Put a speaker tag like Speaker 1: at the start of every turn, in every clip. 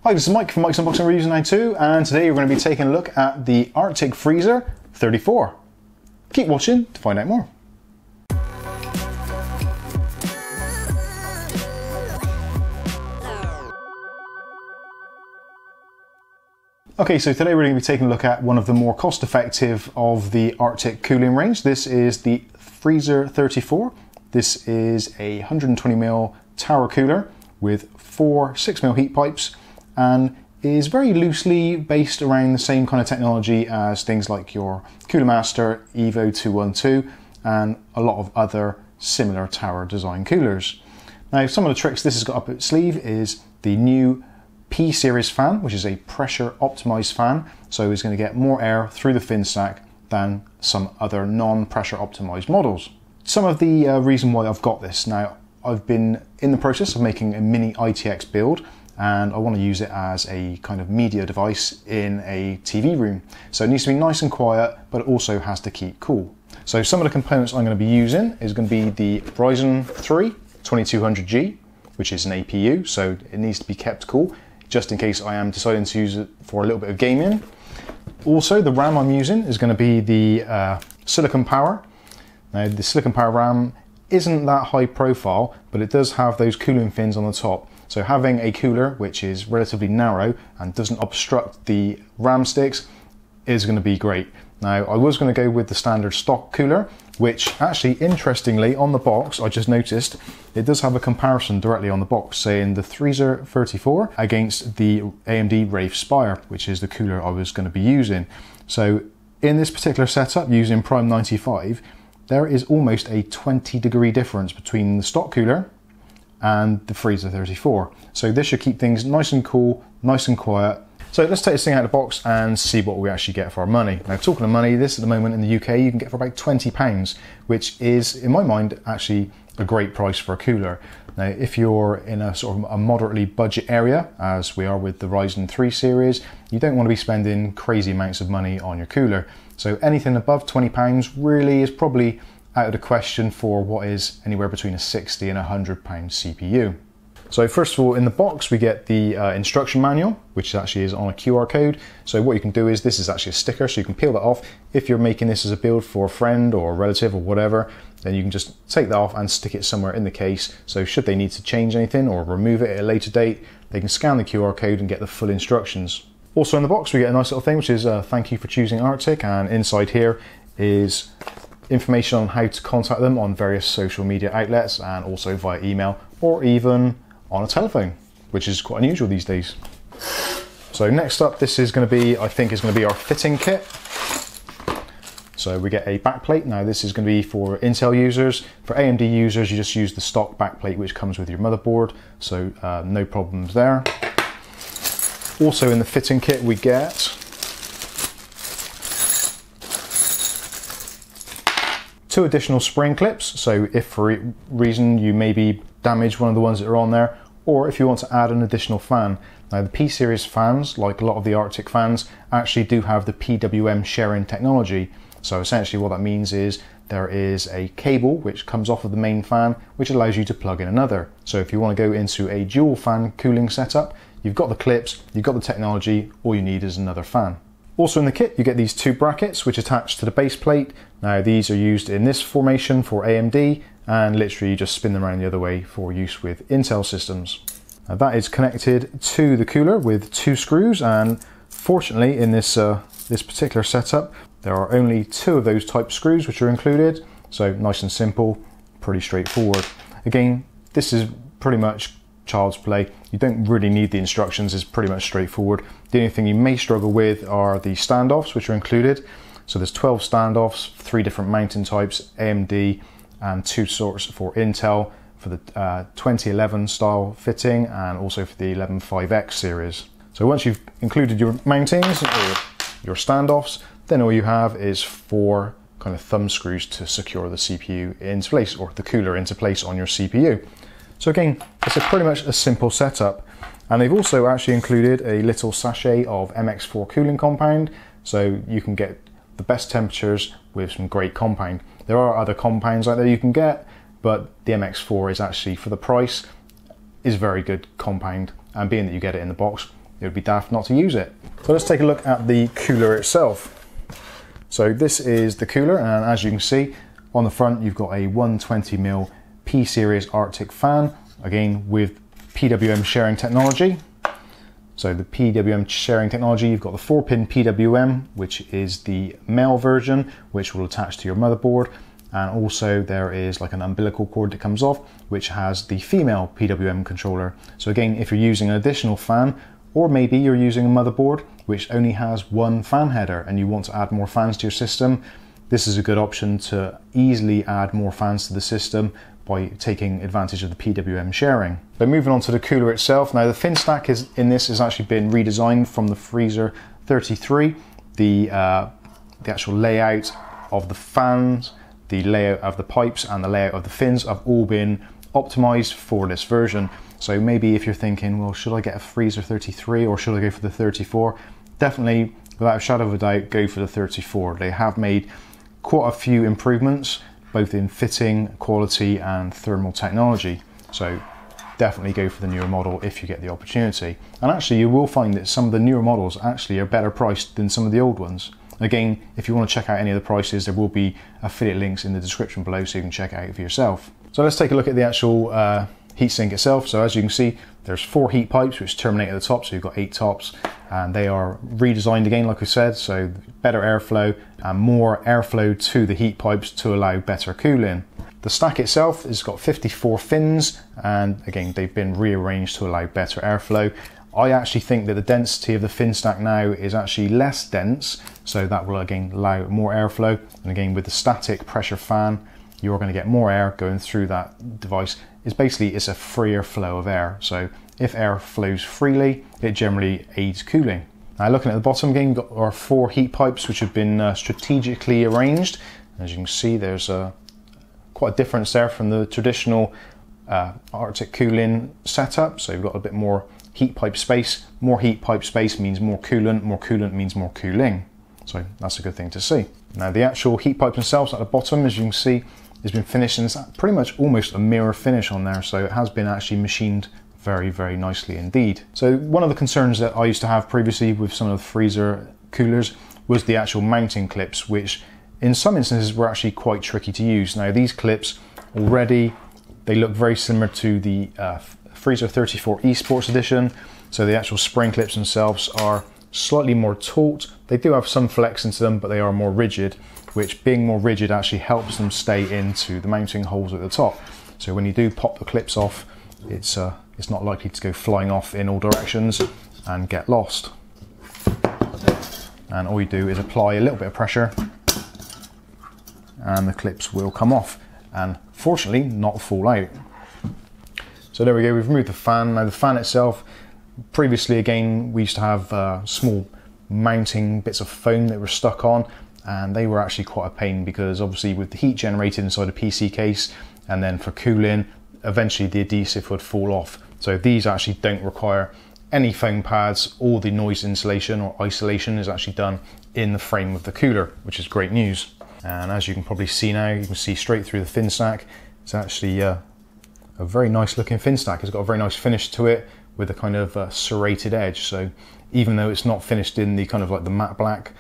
Speaker 1: Hi, this is Mike from Mike's Unboxing Reviews 92, and today we're going to be taking a look at the Arctic Freezer 34. Keep watching to find out more. Okay, so today we're going to be taking a look at one of the more cost-effective of the Arctic cooling range. This is the Freezer 34. This is a 120mm tower cooler with 4 6mm heat pipes and is very loosely based around the same kind of technology as things like your Cooler Master Evo 212 and a lot of other similar tower design coolers. Now, some of the tricks this has got up its sleeve is the new P series fan, which is a pressure optimized fan, so it's going to get more air through the fin stack than some other non-pressure optimized models. Some of the reason why I've got this now, I've been in the process of making a mini ITX build and I want to use it as a kind of media device in a TV room. So it needs to be nice and quiet, but it also has to keep cool. So some of the components I'm going to be using is going to be the Ryzen 3 2200G, which is an APU, so it needs to be kept cool, just in case I am deciding to use it for a little bit of gaming. Also, the RAM I'm using is going to be the Silicon Power. Now, the Silicon Power RAM isn't that high profile, but it does have those cooling fins on the top. So having a cooler which is relatively narrow and doesn't obstruct the RAM sticks is going to be great. Now, I was going to go with the standard stock cooler, which actually, interestingly, on the box, I just noticed, it does have a comparison directly on the box, saying the Freezer 34 against the AMD Wraith Spire, which is the cooler I was going to be using. So in this particular setup, using Prime 95, there is almost a 20-degree difference between the stock cooler and the Freezer 34. So this should keep things nice and cool, nice and quiet. So let's take this thing out of the box and see what we actually get for our money. Now, talking of money, this at the moment in the UK you can get for about £20, which is, in my mind, actually a great price for a cooler. Now, if you're in a sort of a moderately budget area, as we are with the Ryzen 3 series, you don't want to be spending crazy amounts of money on your cooler. So anything above £20 really is probably out of the question for what is anywhere between a £60 and £100 CPU. So first of all, in the box we get the instruction manual, which actually is on a QR code. So what you can do is, this is actually a sticker, so you can peel that off. If you're making this as a build for a friend or a relative or whatever, then you can just take that off and stick it somewhere in the case. So should they need to change anything or remove it at a later date, they can scan the QR code and get the full instructions. Also in the box we get a nice little thing, which is thank you for choosing Arctic, and inside here is information on how to contact them on various social media outlets and also via email or even on a telephone, which is quite unusual these days. So next up, this is going to be, I think is going to be our fitting kit. So we get a backplate. Now this is going to be for Intel users. For AMD users, you just use the stock backplate which comes with your motherboard, so no problems there. Also in the fitting kit we get two additional spring clips, so if for a reason you maybe damage one of the ones that are on there, or if you want to add an additional fan. Now the P series fans, like a lot of the Arctic fans, actually do have the PWM sharing technology. So essentially what that means is there is a cable which comes off of the main fan which allows you to plug in another. So if you want to go into a dual fan cooling setup, you've got the clips, you've got the technology, all you need is another fan. Also in the kit you get these two brackets which attach to the base plate. Now these are used in this formation for AMD, and literally you just spin them around the other way for use with Intel systems. Now that is connected to the cooler with two screws, and fortunately in this particular setup there are only two of those type screws which are included, so nice and simple, pretty straightforward. Again, this is pretty much child's play. You don't really need the instructions, it's pretty much straightforward. The only thing you may struggle with are the standoffs which are included. So there's 12 standoffs, 3 different mounting types, AMD, and 2 sorts for Intel for the 2011 style fitting and also for the 115X series. So once you've included your mountings or your standoffs, then all you have is 4 kind of thumb screws to secure the CPU into place, or the cooler into place on your CPU. So again, it's pretty much a simple setup. And they've also actually included a little sachet of MX4 cooling compound, so you can get the best temperatures with some great compound. There are other compounds out there you can get, but the MX4 is actually, for the price, is very good compound, and being that you get it in the box, it would be daft not to use it. So let's take a look at the cooler itself. So this is the cooler, and as you can see on the front you've got a 120mm P-series Arctic fan, again with PWM sharing technology. So the PWM sharing technology, you've got the 4-pin PWM, which is the male version, which will attach to your motherboard, and also there is like an umbilical cord that comes off, which has the female PWM controller. So again, if you're using an additional fan, or maybe you're using a motherboard which only has one fan header and you want to add more fans to your system, this is a good option to easily add more fans to the system by taking advantage of the PWM sharing. But moving on to the cooler itself, now the fin stack has actually been redesigned from the Freezer 33. The actual layout of the fans, the layout of the pipes and the layout of the fins have all been optimized for this version. So maybe if you're thinking, well, should I get a Freezer 33 or should I go for the 34? Definitely, without a shadow of a doubt, go for the 34. They have made quite a few improvements, both in fitting, quality and thermal technology. So definitely go for the newer model if you get the opportunity. And actually you will find that some of the newer models actually are better priced than some of the old ones. Again, if you want to check out any of the prices, there will be affiliate links in the description below so you can check it out for yourself. So let's take a look at the actual heatsink itself. So as you can see, there's 4 heat pipes which terminate at the top, so you've got 8 tops, and they are redesigned again, like I said, so better airflow and more airflow to the heat pipes to allow better cooling. The stack itself has got 54 fins, and again, they've been rearranged to allow better airflow. I actually think that the density of the fin stack now is actually less dense, so that will again allow more airflow. And again, with the static pressure fan, you're going to get more air going through that device. It's a freer flow of air. So if air flows freely, it generally aids cooling. Now looking at the bottom again, we've got our 4 heat pipes which have been strategically arranged. As you can see, there's quite a difference there from the traditional Arctic cooling setup. So you've got a bit more heat pipe space. More heat pipe space means more coolant means more cooling. So that's a good thing to see. Now the actual heat pipes themselves at the bottom, as you can see, has been finished, and it's pretty much almost a mirror finish on there, so it has been actually machined very, very nicely indeed. So one of the concerns that I used to have previously with some of the freezer coolers was the actual mounting clips, which in some instances were actually quite tricky to use. Now these clips already, they look very similar to the Freezer 34 Esports Edition, so the actual spring clips themselves are slightly more taut. They do have some flex into them, but they are more rigid, which being more rigid actually helps them stay into the mounting holes at the top. So when you do pop the clips off, it's not likely to go flying off in all directions and get lost. And all you do is apply a little bit of pressure and the clips will come off and fortunately not fall out. So there we go, we've removed the fan. Now the fan itself, previously again we used to have small mounting bits of foam that were stuck on, and they were actually quite a pain because obviously with the heat generated inside a PC case and then for cooling, eventually the adhesive would fall off. So these actually don't require any foam pads. All the noise insulation or isolation is actually done in the frame of the cooler, which is great news. And as you can probably see now, you can see straight through the fin stack. It's actually a very nice looking fin stack. It's got a very nice finish to it with a kind of serrated edge. So even though it's not finished in the kind of like the matte black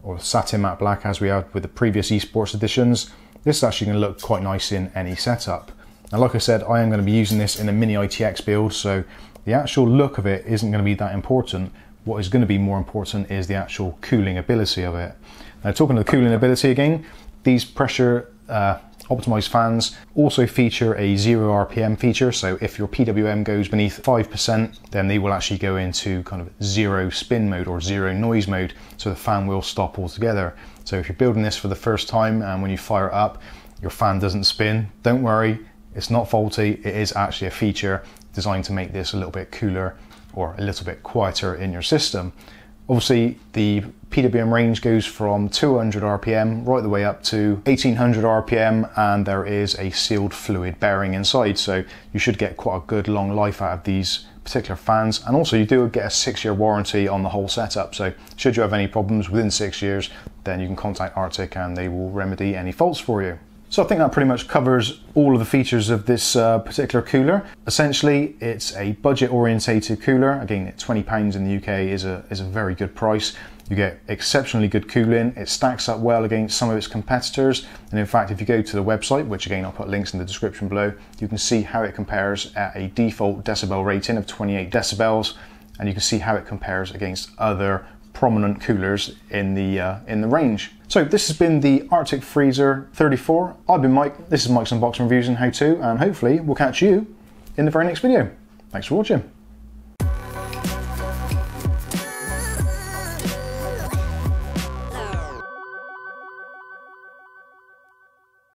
Speaker 1: or satin matte black as we had with the previous esports editions, this is actually going to look quite nice in any setup. Now like I said, I am going to be using this in a mini ITX build, so the actual look of it isn't going to be that important. What is going to be more important is the actual cooling ability of it. Now talking of the cooling ability again, these pressure optimized fans also feature a 0 RPM feature, so if your PWM goes beneath 5%, then they will actually go into kind of 0 spin mode or 0 noise mode, so the fan will stop altogether. So if you're building this for the first time and when you fire it up, your fan doesn't spin, don't worry, it's not faulty. It is actually a feature designed to make this a little bit cooler or a little bit quieter in your system. Obviously the PWM range goes from 200 RPM right the way up to 1800 RPM, and there is a sealed fluid bearing inside, so you should get quite a good long life out of these particular fans. And also you do get a 6-year warranty on the whole setup, so should you have any problems within 6 years, then you can contact Arctic and they will remedy any faults for you. So I think that pretty much covers all of the features of this particular cooler. Essentially, it's a budget-orientated cooler. Again, £20 in the UK is a very good price. You get exceptionally good cooling. It stacks up well against some of its competitors. And in fact, if you go to the website, which again, I'll put links in the description below, you can see how it compares at a default decibel rating of 28 decibels. And you can see how it compares against other prominent coolers in the range. So this has been the Arctic Freezer 34. I've been Mike. This is Mike's Unboxing Reviews and How To, and hopefully we'll catch you in the very next video. Thanks for watching.